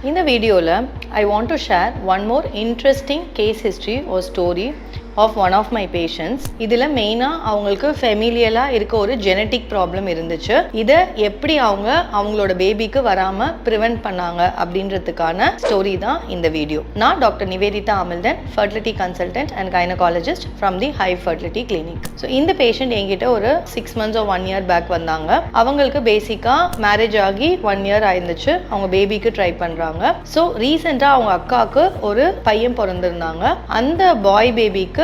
In the video, I want to share one more interesting case history or story of one of my patients. இதில் மெயினாக அவங்களுக்கு ஃபெமிலியலாக இருக்க ஒரு genetic problem இருந்துச்சு. இதை எப்படி அவங்களோட பேபிக்கு வராமல் ப்ரிவென்ட் பண்ணாங்க அப்படின்றதுக்கான ஸ்டோரி தான் இந்த வீடியோ. நான் doctor Nivedita Hamilton, fertility consultant and gynaecologist from the high fertility clinic. So இந்த பேஷண்ட் என்கிட்ட ஒரு 6 months or 1 year பேக் வந்தாங்க. அவங்களுக்கு பேசிக்காக மேரேஜ் ஆகி 1 year ஆயிருந்துச்சு. அவங்க பேபிக்கு ட்ரை பண்ணுறாங்க. ஸோ ரீசெண்டாக அவங்க அக்காவுக்கு ஒரு பையன் பிறந்திருந்தாங்க. அந்த பாய் பேபிக்கு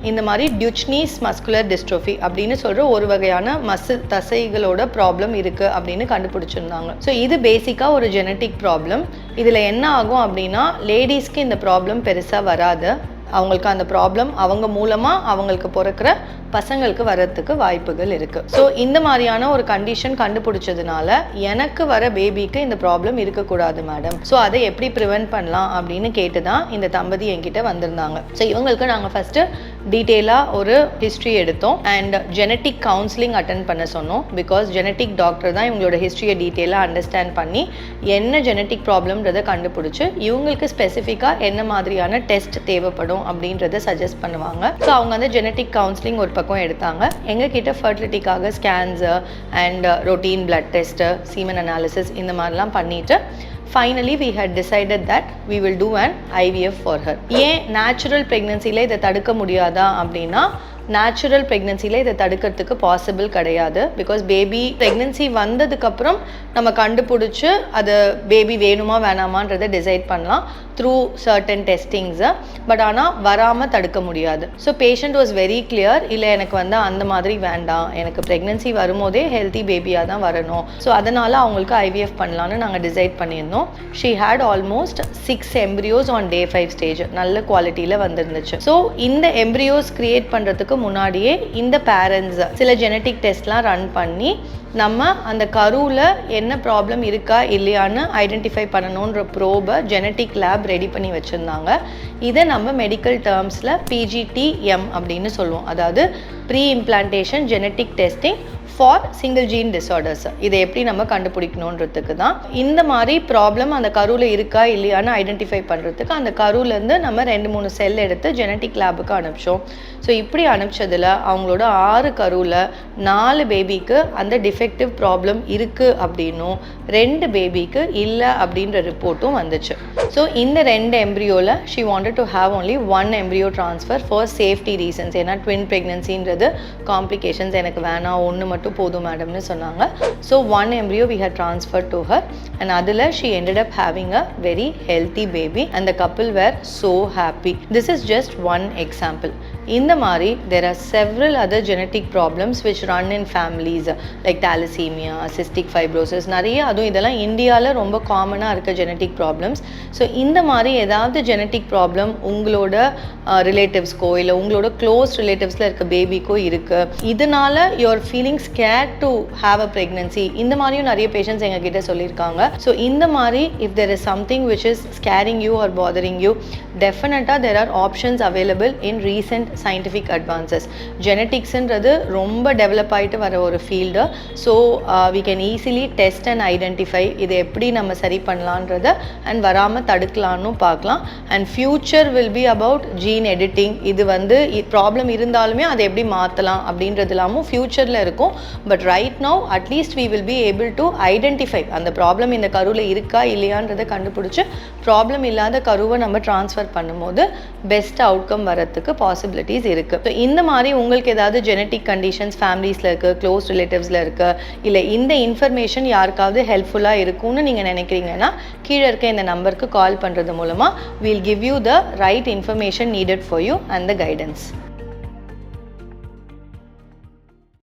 இந்த மாதிரி டியூச்னீஸ் மஸ்குலர் டிஸ்ட்ரோஃபி அப்படின்னு சொல்ற ஒரு வகையான மசில் தசைகளோட ப்ராப்ளம் இருக்கு அப்படின்னு கண்டுபிடிச்சிருந்தாங்க. ஸோ இது பேசிக்கா ஒரு ஜெனட்டிக் ப்ராப்ளம். இதுல என்ன ஆகும் அப்படின்னா, லேடிஸ்க்கு இந்த ப்ராப்ளம் பெருசா வராது. அவங்களுக்கு அந்த ப்ராப்ளம் அவங்க மூலமா அவங்களுக்கு பிறக்கிற பசங்களுக்கு வர்றதுக்கு வாய்ப்புகள் இருக்கு. ஸோ இந்த மாதிரியான ஒரு கண்டிஷன் கண்டுபிடிச்சதுனால எனக்கு வர பேபிக்கு இந்த ப்ராப்ளம் இருக்கக்கூடாது மேடம், ஸோ அதை எப்படி ப்ரிவென்ட் பண்ணலாம் அப்படின்னு கேட்டு தான் இந்த தம்பதி என்கிட்ட வந்திருந்தாங்க. ஸோ இவங்களுக்கு நாங்கள் ஃபர்ஸ்ட் டீட்டெயிலாக ஒரு ஹிஸ்ட்ரி எடுத்தோம் அண்ட் ஜெனட்டிக் கவுன்சிலிங் அட்டென்ட் பண்ண சொன்னோம். பிகாஸ் ஜெனட்டிக் டாக்டர் தான் இவங்களோட ஹிஸ்ட்ரியை டீட்டெயிலாக அண்டர்ஸ்டாண்ட் பண்ணி என்ன ஜெனட்டிக் ப்ராப்ளம்ன்றதை கண்டுபிடிச்சு இவங்களுக்கு ஸ்பெசிஃபிக்காக என்ன மாதிரியான டெஸ்ட் தேவைப்படும் அப்படின்றத சஜஸ்ட் பண்ணுவாங்க. ஸோ அவங்க அந்த ஜெனட்டிக் கவுன்சிலிங் ஒரு பக்கம் எடுத்தாங்க. எங்ககிட்ட ஃபர்டிலிட்டிக்காக scans and routine blood test, semen analysis இந்த மாதிரிலாம் பண்ணிட்டு finally we had decided that we will do an IVF for her. ஏன் நேச்சுரல் ப்ரெக்னன்சியில் இதை தடுக்க முடியாதா அப்படின்னா, நேச்சுரல் ப்ரெக்னன்சியில் இதை தடுக்கிறதுக்கு பாசிபிள் கிடையாது. பிகாஸ் பேபி ப்ரெக்னன்சி வந்ததுக்கப்புறம் நம்ம கண்டுபிடிச்சி அது பேபி வேணுமா வேணாமான்றதை டிசைட் பண்ணலாம் த்ரூ சர்டன் டெஸ்டிங்ஸை. பட் ஆனால் வராமல் தடுக்க முடியாது. So patient was very clear, இல்லை எனக்கு அந்த மாதிரி வேண்டாம், எனக்கு ப்ரெக்னன்சி வரும்போதே ஹெல்த்தி பேபியாக தான் வரணும். ஸோ அதனால் அவங்களுக்கு IVF பண்ணலான்னு நாங்கள் டிசைட் பண்ணியிருந்தோம். She had almost 6 embryos on day 5 stage நல்ல குவாலிட்டியில் வந்துருந்துச்சு. ஸோ இந்த எம்ப்ரியோஸ் கிரியேட் பண்ணுறதுக்கு முன்னாடியே இந்த பேரண்ட்ஸ் சில ஜெனட்டிக் டெஸ்ட்லாம் ரன் பண்ணி நம்ம அந்த கருவில் என்ன ப்ராப்ளம் இருக்கா இல்லையான்னு ஐடென்டிஃபை பண்ணணுன்ற ப்ரோபை ஜெனட்டிக் லேப் ரெடி பண்ணி வச்சுருந்தாங்க. இதை நம்ம மெடிக்கல் டேர்ம்ஸில் PGT-M அப்படின்னு சொல்லுவோம். அதாவது pre implantation genetic testing for single gene disorders. இதை எப்படி நம்ம கண்டுபிடிக்கணுன்றதுக்கு தான். இந்த மாதிரி ப்ராப்ளம் அந்த கருவில் இருக்கா இல்லையான்னு ஐடென்டிஃபை பண்ணுறதுக்கு அந்த கருவிலேருந்து நம்ம 2-3 செல் எடுத்து ஜெனட்டிக் லேபுக்கு அனுப்பிச்சோம். ஸோ இப்படி அனுப்பிச்சதில் அவங்களோட 6 கருவில் 4 பேபிக்கு அந்த டிஃபெக்டிவ் ப்ராப்ளம் இருக்குது அப்படின்னும் 2 பேபிக்கு இல்லை அப்படின்ற ரிப்போர்ட்டும் வந்துச்சு. ஸோ இந்த 2 எம்ப்ரியோவில் she wanted to have only 1 embryo transfer for safety reasons. ஏன்னா ட்வின் ப்ரெக்னன்சின்றது காம்ப்ளிகேஷன்ஸ், எனக்கு வேணாம், ஒன்று மட்டும் போதும் மேடம்னு சொன்னாங்க. So 1 embryo we had transferred to her and அதில் she ended up having a very healthy baby and the couple were so happy. This is just one example. இந்த மாதிரி there are several other genetic problems which run in families like thalassemia, cystic fibrosis, நிறைய அதுவும் இதெல்லாம் இந்தியாவில் ரொம்ப காமனாக இருக்க genetic problems. So இந்த மாதிரி ஏதாவது ஜெனட்டிக் ப்ராப்ளம் உங்களோட ரிலேட்டிவ்ஸ்க்கோ இல்லை உங்களோட க்ளோஸ் ரிலேட்டிவ்ஸில் இருக்க பேபிக்கோ இருக்குது, இதனால you are feeling scared to have a pregnancy, இந்த மாதிரியும் நிறைய பேஷண்ட்ஸ் எங்ககிட்ட சொல்லியிருக்காங்க. ஸோ இந்த மாதிரி if there is something which is scaring you or bothering you, definitely there are options available in recent scientific advances. ஜெனட்டிக்ஸ்ன்றது ரொம்ப டெவலப் ஆகிட்டு வர ஒரு field. So we can easily test and identify இதை எப்படி நம்ம சரி பண்ணலான்றத அண்ட் வராமல் தடுக்கலான்னு பார்க்கலாம். And future will be about gene editing. இது ப்ராப்ளம் இருந்தாலுமே அதை எப்படி மாற்றலாம் அப்படின்றது இல்லாமல் ஃபியூச்சரில் இருக்கும். But right now at least we will be able to identify அந்த ப்ராப்ளம் இந்த கருவில் இருக்கா இல்லையான்றதை கண்டுபிடிச்சி ப்ராப்ளம் இல்லாத கருவை நம்ம ட்ரான்ஸ்ஃபர் பண்ணும்போது பெஸ்ட் அவுட்கம் வரத்துக்கு பாசிபிலிட்டிஸ் இருக்குது. ஸோ இந்த மாதிரி உங்களுக்கு ஏதாவது ஜெனட்டிக் கண்டிஷன்ஸ் ஃபேமிலிஸில் இருக்குது, க்ளோஸ் ரிலேட்டிவ்ஸில் இருக்குது, இல்லை இந்த இன்ஃபர்மேஷன் யாருக்காவது ஹெல்ப்ஃபுல்லாக இருக்கும்னு நீங்கள் நினைக்கிறீங்கன்னா கீழே இருக்க இந்த நம்பருக்கு கால் பண்ணுறது மூலமாக we'll give you the right information needed for you and the guidance.